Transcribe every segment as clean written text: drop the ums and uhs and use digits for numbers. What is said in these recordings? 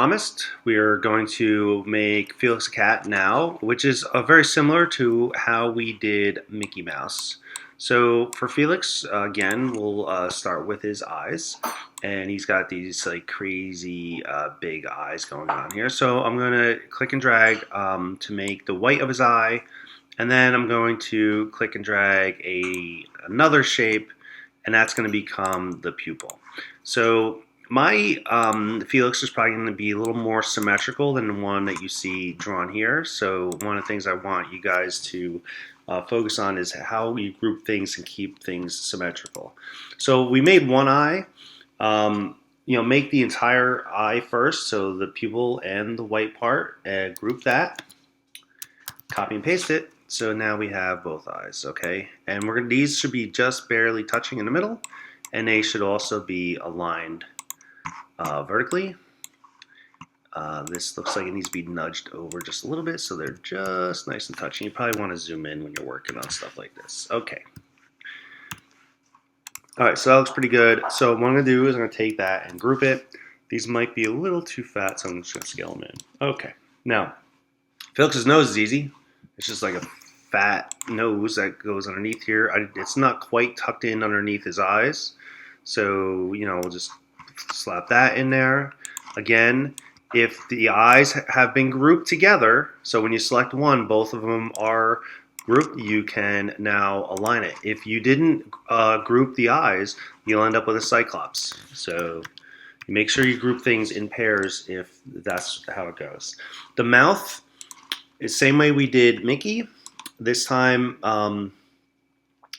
promised, we are going to make Felix a cat now, which is very similar to how we did Mickey Mouse. So for Felix, again, we'll start with his eyes, and he's got these like crazy big eyes going on here. So I'm going to click and drag to make the white of his eye, and then I'm going to click and drag another shape, and that's going to become the pupil. So my Felix is probably going to be a little more symmetrical than the one that you see drawn here. So one of the things I want you guys to focus on is how you group things and keep things symmetrical. So we made one eye. Make the entire eye first, so the pupil and the white part, group that, copy and paste it. So now we have both eyes, okay? And these should be just barely touching in the middle, and they should also be aligned vertically. This looks like it needs to be nudged over just a little bit so they're just nice and touching. You probably want to zoom in when you're working on stuff like this. Okay. All right, so that looks pretty good. So what I'm going to do is I'm going to take that and group it. These might be a little too fat, so I'm just going to scale them in. Okay. Now, Felix's nose is easy. It's just like a fat nose that goes underneath here. It's not quite tucked in underneath his eyes. So, we'll just slap that in there. Again, if the eyes have been grouped together, so when you select one, both of them are grouped, you can now align it. If you didn't group the eyes, you'll end up with a cyclops. So make sure you group things in pairs if that's how it goes. The mouth is the same way we did Mickey. This time,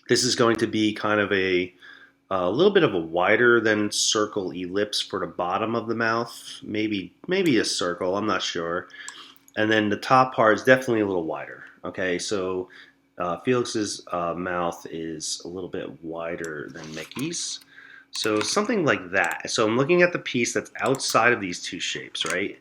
this is going to be kind of a little bit of a wider than circle ellipse for the bottom of the mouth, maybe a circle, I'm not sure. And then the top part is definitely a little wider. Okay, so Felix's mouth is a little bit wider than Mickey's. So something like that. So I'm looking at the piece that's outside of these two shapes, right?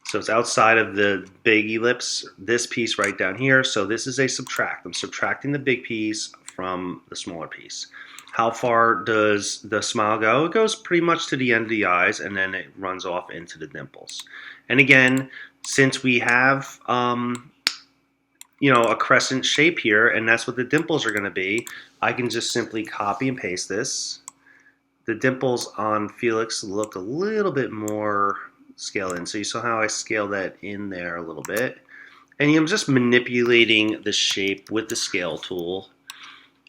So it's outside of the big ellipse, this piece right down here. So this is a subtract. I'm subtracting the big piece from the smaller piece. How far does the smile go? It goes pretty much to the end of the eyes, and then it runs off into the dimples. And again, since we have a crescent shape here, and that's what the dimples are going to be, I can just simply copy and paste this. The dimples on Felix look a little bit more scaled in. So you saw how I scaled that in there a little bit. And I'm just manipulating the shape with the scale tool.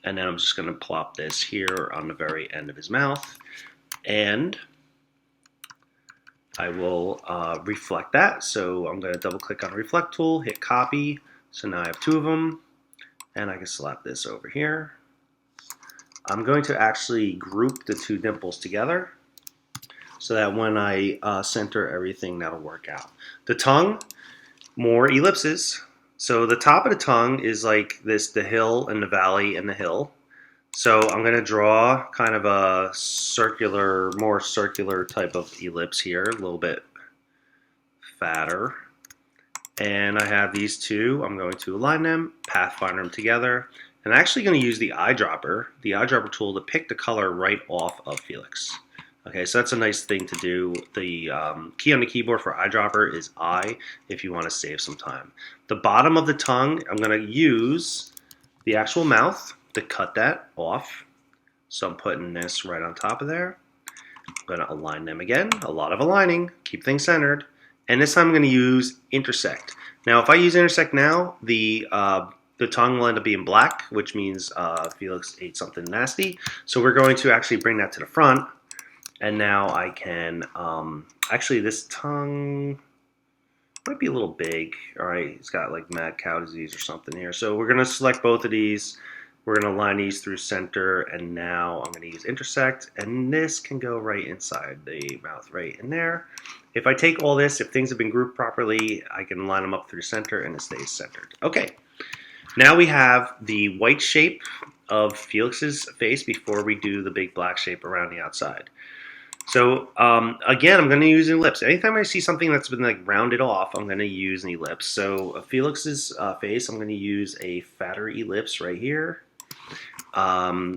And then I'm just going to plop this here on the very end of his mouth. And I will reflect that. So I'm going to double click on the reflect tool, hit copy. So now I have two of them. And I can slap this over here. I'm going to actually group the two dimples together so that when I center everything, that'll work out. The tongue, more ellipses. So the top of the tongue is like this, the hill and the valley and the hill. So I'm going to draw kind of a more circular type of ellipse here, a little bit fatter. And I have these two. I'm going to align them, pathfinder them together. And I'm actually going to use the eyedropper tool to pick the color right off of Felix. Okay, so that's a nice thing to do. The key on the keyboard for eyedropper is I if you want to save some time. The bottom of the tongue, I'm going to use the actual mouth to cut that off. So I'm putting this right on top of there. I'm going to align them again. A lot of aligning, keep things centered. And this time I'm going to use intersect. Now if I use intersect now, the tongue will end up being black, which means Felix ate something nasty. So we're going to actually bring that to the front. And now I can, actually this tongue might be a little big. All right, it's got like mad cow disease or something here. So we're gonna select both of these. We're gonna line these through center, and now I'm gonna use intersect, and this can go right inside the mouth, right in there. If I take all this, if things have been grouped properly, I can line them up through center and it stays centered. Okay, now we have the white shape of Felix's face before we do the big black shape around the outside. So again, I'm going to use an ellipse. Anytime I see something that's been like rounded off, I'm going to use an ellipse. So Felix's face, I'm going to use a fatter ellipse right here.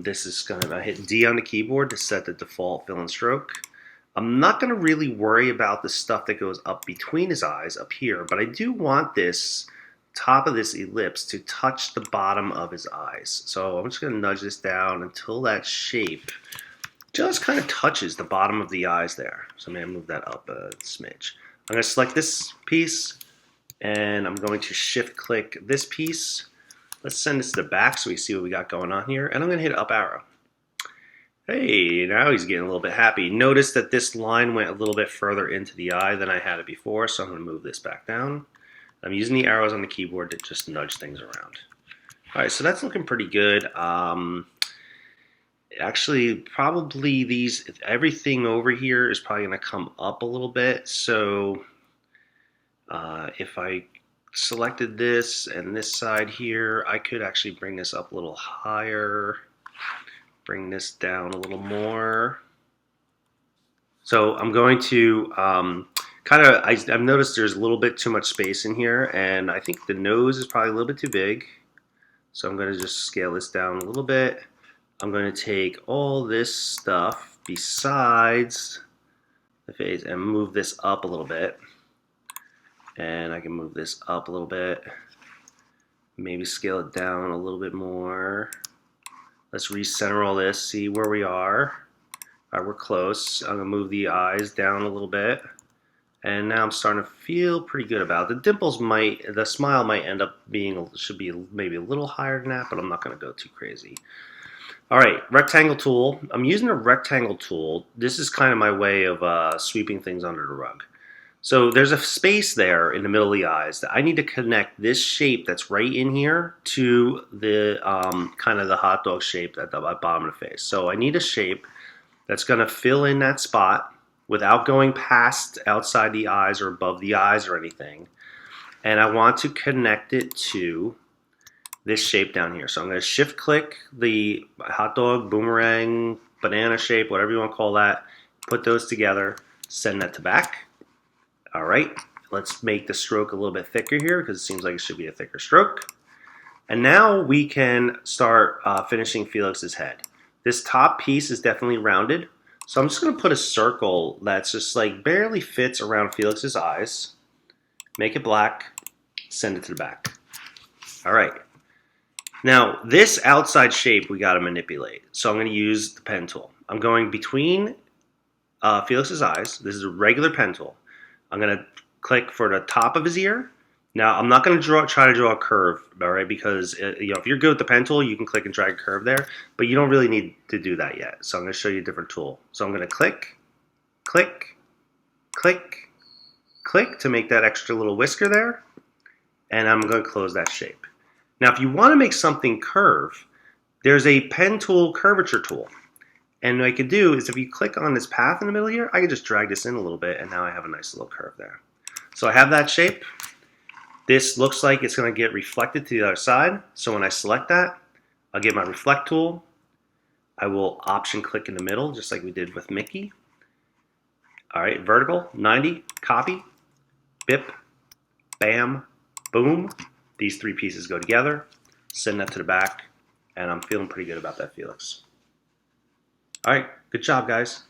This is going to hit D on the keyboard to set the default fill and stroke. I'm not going to really worry about the stuff that goes up between his eyes up here, but I do want this top of this ellipse to touch the bottom of his eyes. So I'm just going to nudge this down until that shape just kind of touches the bottom of the eyes there. So I'm going to move that up a smidge. I'm going to select this piece, and I'm going to shift click this piece. Let's send this to the back so we see what we got going on here, and I'm going to hit up arrow. Hey, now he's getting a little bit happy. Notice that this line went a little bit further into the eye than I had it before, so I'm going to move this back down. I'm using the arrows on the keyboard to just nudge things around. All right, so that's looking pretty good. Actually, probably everything over here is probably going to come up a little bit. So if I selected this and this side here, I could actually bring this up a little higher. Bring this down a little more. So I'm going to I've noticed there's a little bit too much space in here, and I think the nose is probably a little bit too big. So I'm going to just scale this down a little bit. I'm going to take all this stuff besides the face and move this up a little bit. And I can move this up a little bit. Maybe scale it down a little bit more. Let's recenter all this, see where we are. All right, we're close. I'm gonna move the eyes down a little bit. And now I'm starting to feel pretty good about it. The smile might end up should be maybe a little higher than that, but I'm not gonna go too crazy. All right, rectangle tool. I'm using a rectangle tool. This is kind of my way of sweeping things under the rug. So there's a space there in the middle of the eyes that I need to connect this shape that's right in here to the kind of the hot dog shape at the bottom of the face. So I need a shape that's going to fill in that spot without going past outside the eyes or above the eyes or anything. And I want to connect it to this shape down here. So I'm going to shift click the hot dog, boomerang, banana shape, whatever you want to call that, put those together, send that to back. All right, let's make the stroke a little bit thicker here because it seems like it should be a thicker stroke. And now we can start finishing Felix's head. This top piece is definitely rounded. So I'm just gonna put a circle that's just like barely fits around Felix's eyes. Make it black, send it to the back. All right. Now this outside shape we gotta manipulate. So I'm gonna use the pen tool. I'm going between Felix's eyes. This is a regular pen tool. I'm going to click for the top of his ear. Now, I'm not going to try to draw a curve, all right, because if you're good with the pen tool, you can click and drag a curve there, but you don't really need to do that yet. So I'm going to show you a different tool. So I'm going to click, click, click, click to make that extra little whisker there, and I'm going to close that shape. Now, if you want to make something curve, there's a pen tool curvature tool. And what I could do is if you click on this path in the middle here, I can just drag this in a little bit, and now I have a nice little curve there. So I have that shape. This looks like it's going to get reflected to the other side. So when I select that, I'll get my reflect tool. I will option click in the middle, just like we did with Mickey. All right, vertical, 90, copy, bip, bam, boom. These three pieces go together. Send that to the back, and I'm feeling pretty good about that, Felix. All right, good job, guys.